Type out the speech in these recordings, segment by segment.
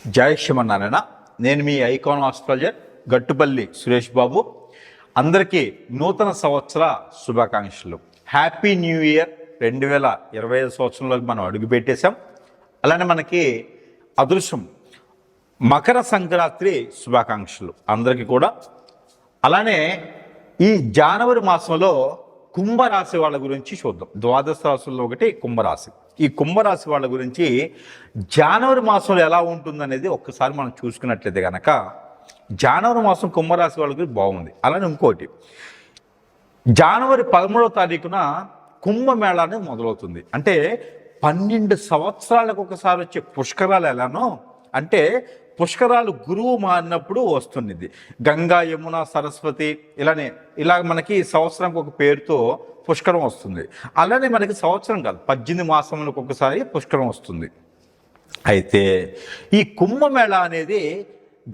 జై శ్రీమన్నారాయణ. నేను మీ icon astrologer Gattupalli Suresh Babu. అందరికీ నూతన సంవత్సర శుభాకాంక్షలు. Happy new year. 2025 సంవత్సరంలోకి మనం అడుగుపెట్టేశాం. అలానే మనకి అదృశ్యం మకర సంక్రాంతి శుభాకాంక్షలు అందరికీ కూడా. అలానే ఈ జనవరి మాసంలో కుంభరాశి వాళ్ళ గురించి చూద్దాం. ద్వాదశ రాశుల్లో ఒకటి కుంభరాశి. ఈ కుంభరాశి వాళ్ళ గురించి జనవరి మాసంలో ఎలా ఉంటుందనేది ఒక్కసారి మనం చూసుకున్నట్లయితే కనుక జనవరి మాసం కుంభరాశి వాళ్ళ గురించి బాగుంది. అలానే ఇంకోటి, జనవరి 13వ తారీఖున కుంభమేళా అనేది మొదలవుతుంది. అంటే 12 సంవత్సరాలకు ఒకసారి వచ్చే పుష్కరాలు ఎలానో, అంటే పుష్కరాలు గురువు మారినప్పుడు వస్తుంది. ఇది గంగా, యమున, సరస్వతి ఇలా మనకి సంవత్సరానికి ఒక పేరుతో పుష్కరం వస్తుంది. అలానే మనకి సంవత్సరం కాదు, 18 మాసములకు ఒకసారి పుష్కరం వస్తుంది. అయితే ఈ కుంభమేళా అనేది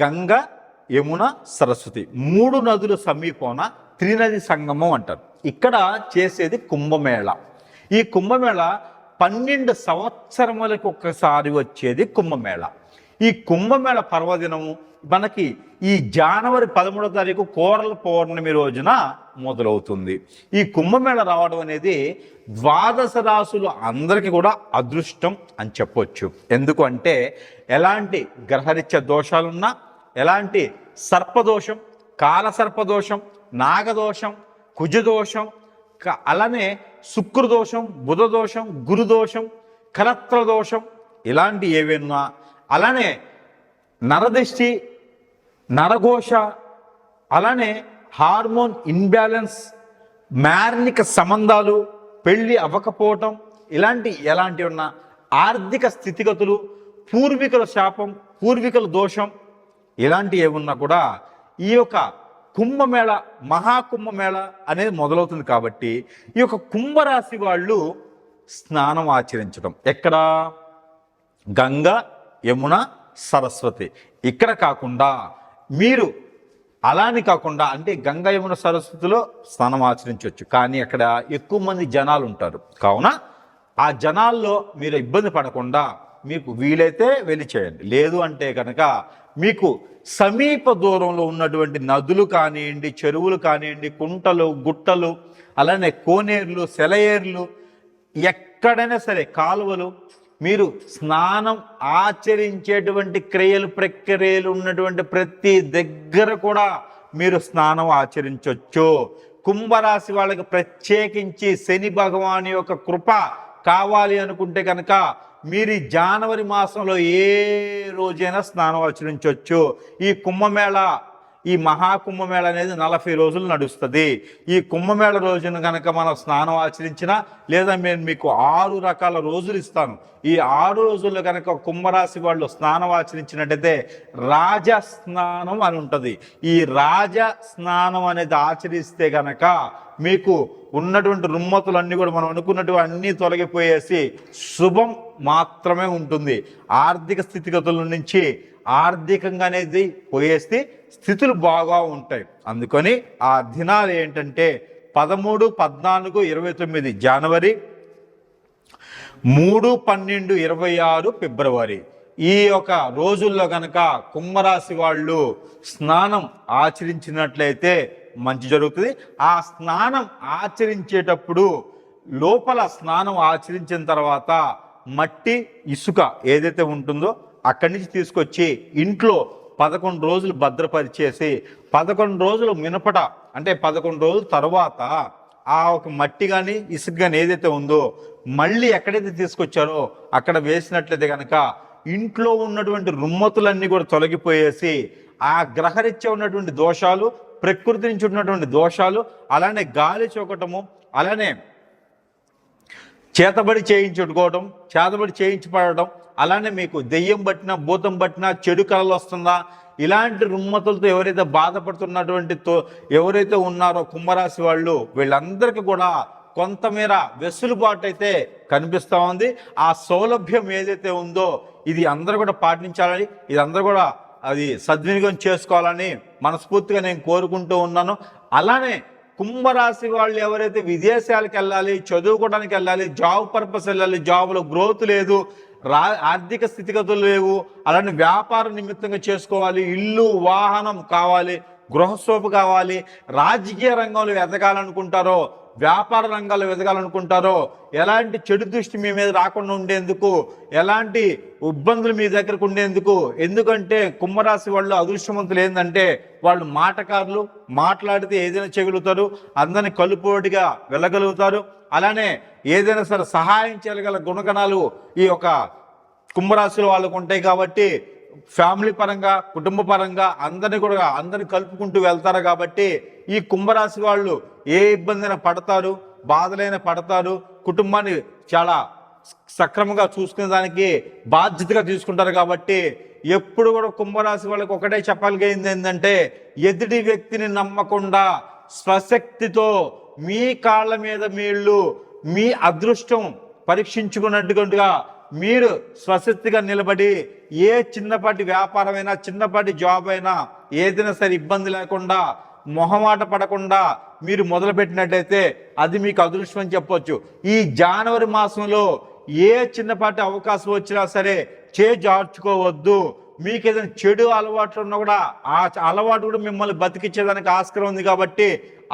గంగా, యమున, సరస్వతి 3 నదుల సమీపాన త్రినది సంగమం అంటారు. ఇక్కడ చేసేది కుంభమేళా. ఈ కుంభమేళా 12 సంవత్సరములకు ఒక్కసారి వచ్చేది కుంభమేళా. ఈ కుంభమేళ పర్వదినము మనకి ఈ జనవరి 13వ తారీఖు కోరల పౌర్ణమి రోజున మొదలవుతుంది. ఈ కుంభమేళ రావడం అనేది ద్వాదశ రాశులు అందరికీ కూడా అదృష్టం అని చెప్పొచ్చు. ఎందుకు అంటే ఎలాంటి గ్రహరీత్య దోషాలున్నా, ఎలాంటి సర్పదోషం, కాలసర్పదోషం, నాగదోషం, కుజదోషం, అలానే శుక్రదోషం, బుధదోషం, గురుదోషం, కలత్ర దోషం, ఇలాంటి ఏవైనా, అలానే నరదృష్టి, నరఘోష, అలానే హార్మోన్ ఇన్బ్యాలెన్స్, మ్యార్నిక సంబంధాలు, పెళ్ళి అవ్వకపోవటం, ఎలాంటివి ఉన్నా, ఆర్థిక స్థితిగతులు, పూర్వీకుల శాపం, పూర్వీకుల దోషం, ఇలాంటివి ఏమున్నా కూడా ఈ యొక్క కుంభమేళ, మహాకుంభమేళ అనేది మొదలవుతుంది. కాబట్టి ఈ యొక్క కుంభరాశి వాళ్ళు స్నానం ఆచరించడం ఎక్కడ? గంగా, యమున, సరస్వతి. ఇక్కడ కాకుండా మీరు అలాని కాకుండా, అంటే గంగా, యమున, సరస్వతిలో స్నానం ఆచరించవచ్చు. కానీ అక్కడ ఎక్కువ మంది జనాలు ఉంటారు. కావున ఆ జనాల్లో మీరు ఇబ్బంది పడకుండా మీకు వీలైతే వెళ్ళి చేయండి. లేదు అంటే కనుక మీకు సమీప దూరంలో ఉన్నటువంటి నదులు కానివ్వండి, చెరువులు కానివ్వండి, కుంటలు, గుట్టలు, అలానే కోనేరులు, సెలయేర్లు, ఎక్కడైనా సరే కాలువలు, మీరు స్నానం ఆచరించేటువంటి ప్రక్రియలు ఉన్నటువంటి ప్రతి దగ్గర కూడా మీరు స్నానం ఆచరించవచ్చు. కుంభరాశి వాళ్ళకి ప్రత్యేకించి శని భగవాన్ యొక్క కృప కావాలి అనుకుంటే కనుక మీరు ఈ జనవరి మాసంలో ఏ రోజైనా స్నానం ఆచరించవచ్చు. ఈ కుంభమేళ, ఈ మహాకుంభమేళ అనేది 40 రోజులు నడుస్తుంది. ఈ కుంభమేళ రోజున కనుక మనం స్నానం ఆచరించినా, లేదా నేను మీకు 6 రకాల రోజులు ఇస్తాను. ఈ 6 రోజుల్లో కనుక కుంభరాశి వాళ్ళు స్నానం ఆచరించినట్టయితే రాజ స్నానం అని ఉంటుంది. ఈ రాజ స్నానం అనేది ఆచరిస్తే కనుక మీకు ఉన్నటువంటి రుమ్మతులన్నీ కూడా మనం అనుకున్నటువంటి అన్నీ తొలగిపోయేసి శుభం మాత్రమే ఉంటుంది. ఆర్థిక స్థితిగతుల నుంచి ఆర్థికంగా అనేది పోయేస్తే స్థితులు బాగా ఉంటాయి. అందుకని ఆ దినాలు ఏంటంటే 13, 14, 29 జనవరి, 3, 12, 26 ఫిబ్రవరి. ఈ యొక్క రోజుల్లో కనుక కుంభరాశి వాళ్ళు స్నానం ఆచరించినట్లయితే మంచి జరుగుతుంది. ఆ స్నానం ఆచరించేటప్పుడు లోపల స్నానం ఆచరించిన తర్వాత మట్టి, ఇసుక ఏదైతే ఉంటుందో అక్కడి నుంచి తీసుకొచ్చి ఇంట్లో 11 రోజులు భద్రపరిచేసి 11 రోజులు మినపట, అంటే 11 రోజుల తర్వాత ఆ ఒక మట్టి కానీ ఇసుక కానీ ఏదైతే ఉందో మళ్ళీ ఎక్కడైతే తీసుకొచ్చారో అక్కడ వేసినట్లయితే కనుక ఇంట్లో ఉన్నటువంటి రుమ్మతులన్నీ కూడా తొలగిపోయేసి ఆ గ్రహరీత్యా ఉన్నటువంటి దోషాలు, ప్రకృతి నుంచి ఉన్నటువంటి దోషాలు, అలానే గాలి చోకటము, అలానే చేతబడి చేయించుకోవడం, చేతబడి చేయించబడడం, అలానే మీకు దెయ్యం పట్టినా, భూతం పట్టినా, చెడు కళలు వస్తుందా, ఇలాంటి రుమ్మతులతో ఎవరైతే బాధపడుతున్నటువంటి ఎవరైతే ఉన్నారో కుంభరాశి వాళ్ళు, వీళ్ళందరికీ కూడా కొంతమేర వెసులుబాటు అయితే కనిపిస్తూ ఉంది. ఆ సౌలభ్యం ఏదైతే ఉందో ఇది అందరూ కూడా పాటించాలని, ఇది అందరూ కూడా అది సద్వినియోగం చేసుకోవాలని మనస్ఫూర్తిగా నేను కోరుకుంటూ ఉన్నాను. అలానే కుంభరాశి వాళ్ళు ఎవరైతే విదేశాలకు వెళ్ళాలి, చదువుకోవడానికి వెళ్ళాలి, జాబ్ పర్పస్ వెళ్ళాలి, జాబ్లో గ్రోత్ లేదు, ఆర్థిక స్థితిగతులు లేవు, అలానే వ్యాపార నిమిత్తంగా చేసుకోవాలి, ఇల్లు వాహనం కావాలి, గృహశోభ కావాలి, రాజకీయ రంగంలో ఎదగాలనుకుంటారో, వ్యాపార రంగాల్లో ఎదగాలనుకుంటారో, ఎలాంటి చెడు దృష్టి మీ మీద రాకుండా ఉండేందుకు, ఎలాంటి ఇబ్బందులు మీ దగ్గరకు ఉండేందుకు. ఎందుకంటే కుంభరాశి వాళ్ళు అదృష్టవంతులు ఏంటంటే వాళ్ళు మాటకారులు, మాట్లాడితే ఏదైనా చేయగలుగుతారు, అందరిని కలుపుడిగా వెళ్ళగలుగుతారు, అలానే ఏదైనా సరే సహాయం చేయగల గుణగణాలు ఈ యొక్క కుంభరాశిలో వాళ్ళకు ఉంటాయి. కాబట్టి ఫ్యామిలీ పరంగా, కుటుంబ పరంగా అందరిని కలుపుకుంటూ వెళ్తారు. కాబట్టి ఈ కుంభరాశి వాళ్ళు ఏ ఇబ్బందైనా పడతారు, బాధలైనా పడతారు, కుటుంబాన్ని చాలా సక్రమంగా చూసుకునే దానికి బాధ్యతగా తీసుకుంటారు. కాబట్టి ఎప్పుడు కూడా కుంభరాశి వాళ్ళకి ఒకటే చెప్పగలిగింది ఏంటంటే ఎదుటి వ్యక్తిని నమ్మకుండా స్వశక్తితో మీ కాళ్ళ మీద మీళ్ళు మీ అదృష్టం పరీక్షించుకున్నట్టుగా మీరు స్వశక్తిగా నిలబడి ఏ చిన్నపాటి వ్యాపారమైనా, చిన్నపాటి జాబ్ అయినా, ఏదైనా సరే ఇబ్బంది లేకుండా, మొహమాట పడకుండా మీరు మొదలుపెట్టినట్టయితే అది మీకు అదృష్టం అని చెప్పొచ్చు. ఈ జనవరి మాసంలో ఏ చిన్నపాటి అవకాశం వచ్చినా సరే జార్చుకోవద్దు. మీకు ఏదైనా చెడు అలవాట్లు ఉన్నా కూడా ఆ అలవాటు కూడా మిమ్మల్ని బతికించేదానికి ఆస్కారం ఉంది. కాబట్టి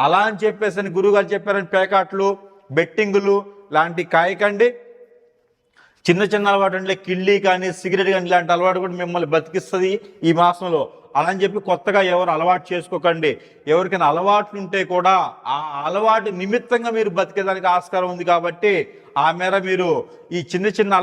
అలా అని చెప్పేసి గురువుగారు చెప్పారని పేకాట్లు, బెట్టింగులు లాంటి కాయకండి. చిన్న చిన్న అలవాటు అంటే కిళ్ళి కానీ, సిగరెట్ కానీ ఇలాంటి అలవాటు కూడా మిమ్మల్ని బతికిస్తుంది ఈ మాసంలో. అలా అని చెప్పి కొత్తగా ఎవరు అలవాటు చేసుకోకండి. ఎవరికైనా అలవాట్లు ఉంటే కూడా ఆ అలవాటు నిమిత్తంగా మీరు బతికేదానికి ఆస్కారం ఉంది. కాబట్టి ఆ మేర మీరు ఈ చిన్న చిన్న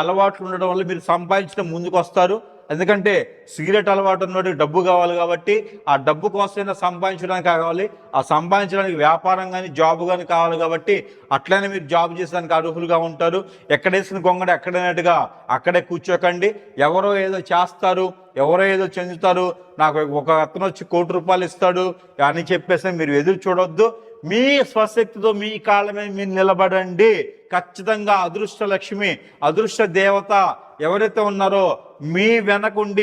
అలవాట్లు ఉండడం వల్ల మీరు సంపాదించడం ముందుకు వస్తారు. ఎందుకంటే సిగరెట్ అలవాటు ఉన్నవాడికి డబ్బు కావాలి. కాబట్టి ఆ డబ్బు కోసమైనా సంపాదించడానికి కావాలి, ఆ సంపాదించడానికి వ్యాపారం కానీ, జాబ్ కానీ కావాలి. కాబట్టి అట్లనే మీరు జాబ్ చేసేదానికి అర్హులుగా ఉంటారు. ఎక్కడేసిన గొంగడి ఎక్కడైనట్టుగా అక్కడే కూర్చోకండి. ఎవరో ఏదో చేస్తారు, ఎవరో ఏదో చెందుతారు, నాకు ఒక అతను వచ్చి ₹1,00,00,000 ఇస్తాడు అని చెప్పేసి మీరు ఎదురు చూడొద్దు. మీ స్వశక్తితో మీ కాళ్ళ మీద మీరు నిలబడండి. ఖచ్చితంగా అదృష్ట లక్ష్మి, అదృష్ట దేవత ఎవరైతే ఉన్నారో మీ వెనకుండి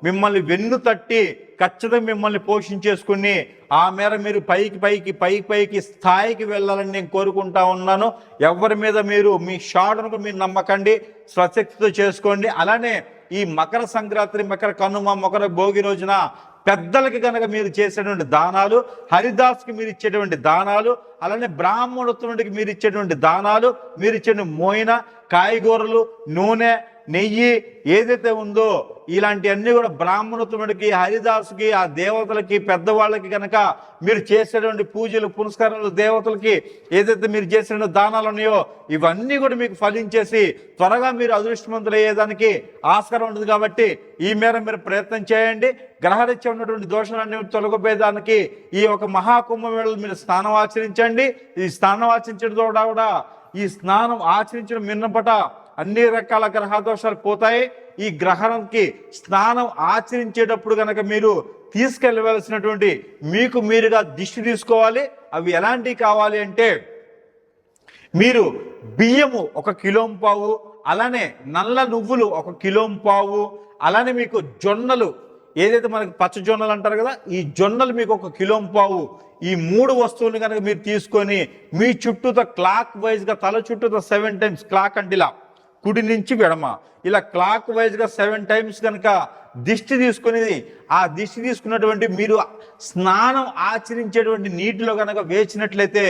మిమ్మల్ని వెన్ను తట్టి ఖచ్చితంగా మిమ్మల్ని పోషించేసుకుని ఆ మేర మీరు పైకి స్థాయికి వెళ్ళాలని నేను కోరుకుంటా ఉన్నాను. ఎవరి మీద మీరు మీ షాట్ను మీరు నమ్మకండి, స్వశక్తితో చేసుకోండి. అలానే ఈ మకర సంక్రాంతి, మకర కనుమ, మకర భోగి రోజున పెద్దలకి కనుక మీరు చేసేటువంటి దానాలు, హరిదాస్కి మీరు ఇచ్చేటువంటి దానాలు, అలానే బ్రాహ్మణోత్తముడికి మీరు ఇచ్చేటువంటి దానాలు, మీరు ఇచ్చే మోయిన, కాయగూరలు, నూనె, నెయ్యి ఏదైతే ఉందో ఇలాంటివన్నీ కూడా బ్రాహ్మణోత్తముడికి, హరిదాసుకి, ఆ దేవతలకి, పెద్దవాళ్ళకి కనుక మీరు చేసేటువంటి పూజలు, పునస్కారాలు, దేవతలకి ఏదైతే మీరు చేసిన దానాలు ఉన్నాయో ఇవన్నీ కూడా మీకు ఫలించేసి త్వరగా మీరు అదృష్టవంతులు అయ్యేదానికి ఆస్కారం ఉంటుంది. కాబట్టి ఈ మేర మీరు ప్రయత్నం చేయండి. గ్రహరీత్యా ఉన్నటువంటి దోషాలన్నీ తొలగిపోయేదానికి ఈ ఒక మహాకుంభమేళలో మీరు స్నానం ఆచరించండి. ఈ స్నానం ఆచరించడం కూడా ఈ స్నానం ఆచరించడం మిన్నపట అన్ని రకాల గ్రహ దోషాలు పోతాయి. ఈ గ్రహానికి స్నానం ఆచరించేటప్పుడు కనుక మీరు తీసుకెళ్ళవలసినటువంటి మీకు మీరుగా దిష్టి తీసుకోవాలి. అవి ఎలాంటివి కావాలి అంటే మీరు బియ్యము 1,5 కిలోలు, అలానే నల్ల నువ్వులు 1,5 కిలోలు, అలానే మీకు జొన్నలు ఏదైతే మనకి పచ్చ జొన్నలు అంటారు కదా, ఈ జొన్నలు మీకు 1,5 కిలోలు, ఈ 3 వస్తువులు కనుక మీరు తీసుకొని మీ చుట్టూతో క్లాక్ వైజ్గా తల చుట్టూతో 7 times క్లాక్ అంటే ఇలా కుడి నుంచి ఎడమ ఇలా క్లాక్ వైజ్గా 7 times కనుక దిష్టి తీసుకుని ఆ దిష్టి తీసుకున్నటువంటి మీరు స్నానం ఆచరించేటువంటి నీటిలో కనుక వేసినట్లయితే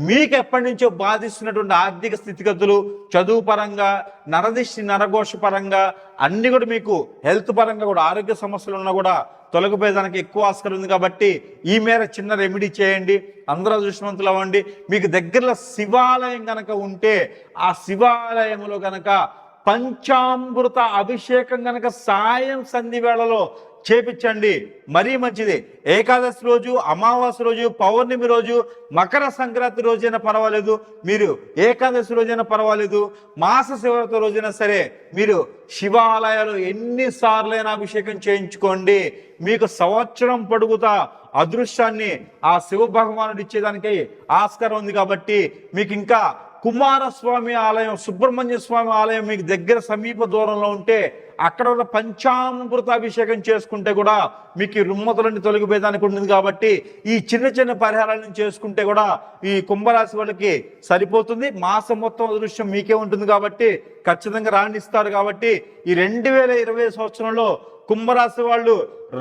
మీకు ఎప్పటి నుంచో బాధిస్తున్నటువంటి ఆర్థిక స్థితిగతులు, చదువు పరంగా, నరదిష్టి నరఘోష పరంగా అన్ని కూడా మీకు హెల్త్ పరంగా కూడా ఆరోగ్య సమస్యలు ఉన్నా కూడా తొలగిపోయేదానికి ఎక్కువ ఆస్కారం ఉంది. కాబట్టి ఈ మేర చిన్న రెమెడీ చేయండి. అందరూ అదృష్టవంతులు అవ్వండి. మీకు దగ్గరలో శివాలయం కనుక ఉంటే ఆ శివాలయంలో కనుక పంచామృత అభిషేకం కనుక సాయం సంధి వేళలో చేపించండి, మరీ మంచిది. ఏకాదశి రోజు, అమావాస్య రోజు, పౌర్ణమి రోజు, మకర సంక్రాంతి రోజైనా పర్వాలేదు, మీరు ఏకాదశి రోజైనా పర్వాలేదు, మాస శివరాత్రి రోజైనా సరే మీరు శివాలయాలు ఎన్నిసార్లైనా అభిషేకం చేయించుకోండి. మీకు సంవత్సరం పొడుగుతా అదృష్టాన్ని ఆ శివ భగవానుడు ఇచ్చేదానికి ఆస్కారం ఉంది. కాబట్టి మీకు ఇంకా కుమారస్వామి ఆలయం, సుబ్రహ్మణ్య స్వామి ఆలయం మీకు దగ్గర సమీప దూరంలో ఉంటే అక్కడ ఉన్న పంచామృత అభిషేకం చేసుకుంటే కూడా మీకు ఈ రుమ్మతులన్నీ తొలగిపోయేదానికి ఉంటుంది. కాబట్టి ఈ చిన్న చిన్న పరిహారాలను చేసుకుంటే కూడా ఈ కుంభరాశి వాళ్ళకి సరిపోతుంది. మాసం మొత్తం అదృశ్యం మీకే ఉంటుంది కాబట్టి ఖచ్చితంగా రాణిస్తారు. కాబట్టి ఈ 2020 సంవత్సరంలో కుంభరాశి వాళ్ళు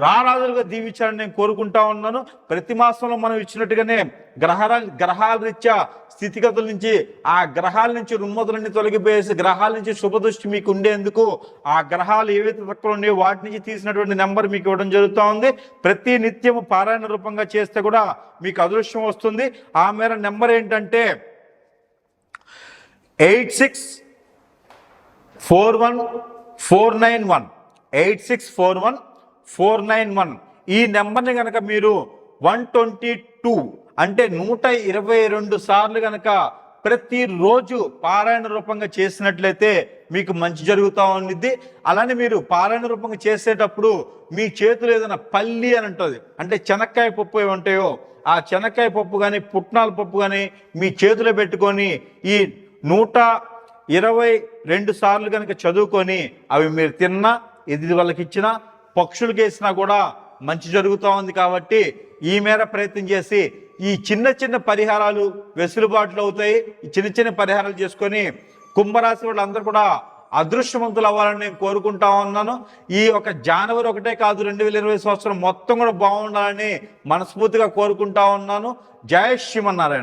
రారాజులుగా దీవించాలని నేను కోరుకుంటా ఉన్నాను. ప్రతి మాసంలో మనం ఇచ్చినట్టుగానే గ్రహాల రీత్యా స్థితిగతుల నుంచి ఆ గ్రహాల నుంచి రుమ్మతులన్నీ తొలగిపోయేసి గ్రహాల నుంచి శుభదృష్టి మీకు ఉండేందుకు ఆ గ్రహాలు ఏవైతే తక్కువ ఉన్నాయో వాటి నుంచి తీసినటువంటి నెంబర్ మీకు ఇవ్వడం జరుగుతూ ఉంది. ప్రతి నిత్యము పారాయణ రూపంగా చేస్తే కూడా మీకు అదృష్టం వస్తుంది. ఆ మేర నెంబర్ ఏంటంటే 8641491491 86414991. ఈ నెంబర్ని కనుక మీరు 122 అంటే 122 సార్లు కనుక ప్రతిరోజు పారాయణ రూపంగా చేసినట్లయితే మీకు మంచి జరుగుతూ ఉండిద్ది. అలానే మీరు పారాయణ రూపంగా చేసేటప్పుడు మీ చేతులు ఏదైనా పల్లి అని ఉంటుంది, అంటే శనక్కాయ పప్పు ఏమి ఉంటాయో ఆ శనక్కాయ పప్పు కానీ పుట్నాల పప్పు కానీ మీ చేతిలో పెట్టుకొని ఈ 122 సార్లు కనుక చదువుకొని అవి మీరు తిన్నా ఎదుటి వాళ్ళకి ఇచ్చినా పక్షులకి వేసినా కూడా మంచి జరుగుతూ ఉంది. కాబట్టి ఈ మేర ప్రయత్నం చేసి ఈ చిన్న చిన్న పరిహారాలు వెసులుబాట్లు అవుతాయి. ఈ చిన్న చిన్న పరిహారాలు చేసుకొని కుంభరాశి వాళ్ళందరూ కూడా అదృష్టవంతులు అవ్వాలని నేను కోరుకుంటా ఉన్నాను. ఈ ఒక జనవరి ఒకటే కాదు 2020 సంవత్సరం మొత్తం కూడా బాగుండాలని మనస్ఫూర్తిగా కోరుకుంటా ఉన్నాను. జై శ్రీమన్నారాయణ.